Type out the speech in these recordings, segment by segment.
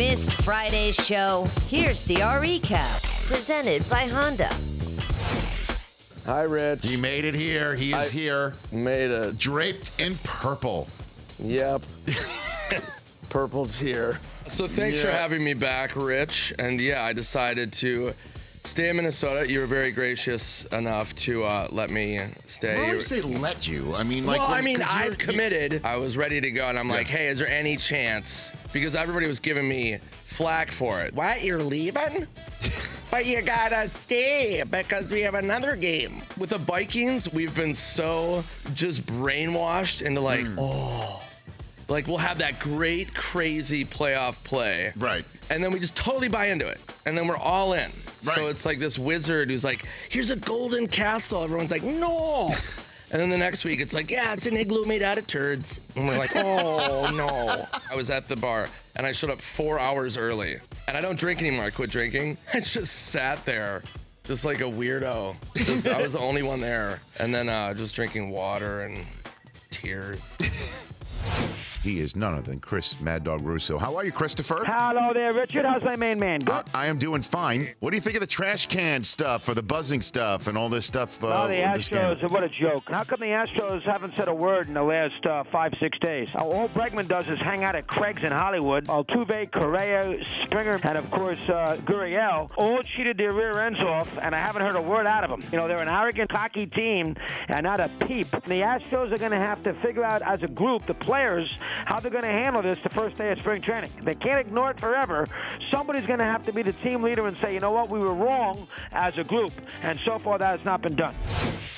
Missed Friday's show? Here's the recap, presented by Honda. Hi, Rich. He made it here. He is here. Made it. Draped in purple. Yep. Purple's here. So thanks for having me back, Rich. And yeah, I decided to stay in Minnesota. You were very gracious enough to let me stay. Why would you say let you? I mean, like, well, I committed. I was ready to go, and I'm like, hey, is there any chance? Because everybody was giving me flack for it. What, you're leaving? But you gotta stay because we have another game. With the Vikings, we've been so just brainwashed into like, like we'll have that great, crazy playoff play. Right. And then we just totally buy into it. And then we're all in. Right. So it's like this wizard who's like, here's a golden castle. Everyone's like, no. And then the next week, it's like, yeah, it's an igloo made out of turds. And we're like, oh, no. I was at the bar, and I showed up 4 hours early. And I don't drink anymore. I quit drinking. I just sat there, just like a weirdo. I was the only one there. And then just drinking water and tears. He is none other than Chris Mad Dog Russo. How are you, Christopher? Hello there, Richard. How's my main man? Good? I am doing fine. What do you think of the trash can stuff or the buzzing stuff and all this stuff? The Astros, what a joke. How come the Astros haven't said a word in the last 5-6 days? All Bregman does is hang out at Craig's in Hollywood. Altuve, Correa, Springer, and of course Gurriel all cheated their rear ends off, and I haven't heard a word out of them. You know, they're an arrogant, cocky team, and not a peep. And the Astros are going to have to figure out as a group, the players, how they're going to handle this the first day of spring training. They can't ignore it forever. Somebody's going to have to be the team leader and say, you know what, we were wrong as a group. And so far, that has not been done.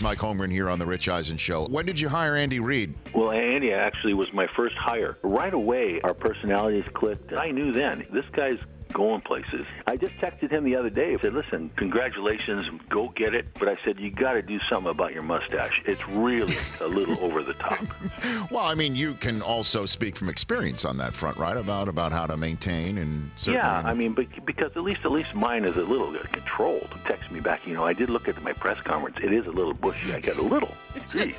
Mike Holmgren here on The Rich Eisen Show. When did you hire Andy Reid? Well, Andy actually was my first hire. Right away, our personalities clicked. I knew then, this guy's going places. I just texted him the other day. I said, listen, congratulations, go get it. But I said, you got to do something about your mustache. It's really a little over the top. Well, I mean, you can also speak from experience on that front, right? About how to maintain and yeah, I mean, because at least mine is a little controlled. Text me back, you know, I did look at my press conference. It is a little bushy. I got a little. Geez.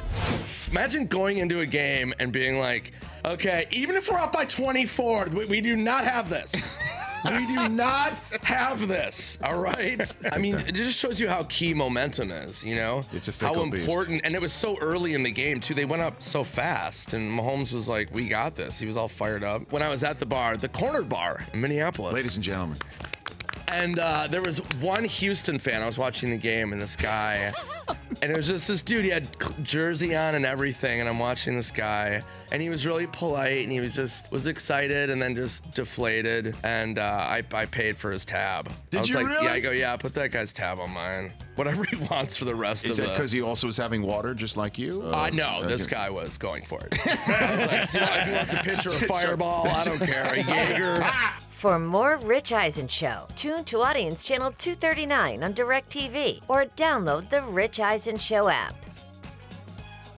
Imagine going into a game and being like, okay, even if we're up by 24, we do not have this. We do not have this, all right? I mean, it just shows you how key momentum is, you know? It's a fickle how important, beast. And it was so early in the game, too. They went up so fast, and Mahomes was like, we got this. He was all fired up. When I was at the bar, the corner bar in Minneapolis. Ladies and gentlemen. And there was one Houston fan. I was watching the game, and this guy, and it was just this dude. He had jersey on and everything, and I'm watching this guy, and he was really polite, and he was excited, and then just deflated. And I paid for his tab. Did you really? Yeah, I go, yeah, put that guy's tab on mine. Whatever he wants for the rest of the. Is that because he also was having water just like you? No, this guy was going for it. I was like, if he wants a pitcher or a fireball, I don't care. A Jaeger. For more Rich Eisen Show, tune to Audience Channel 239 on DirecTV or download the Rich Eisen Show app.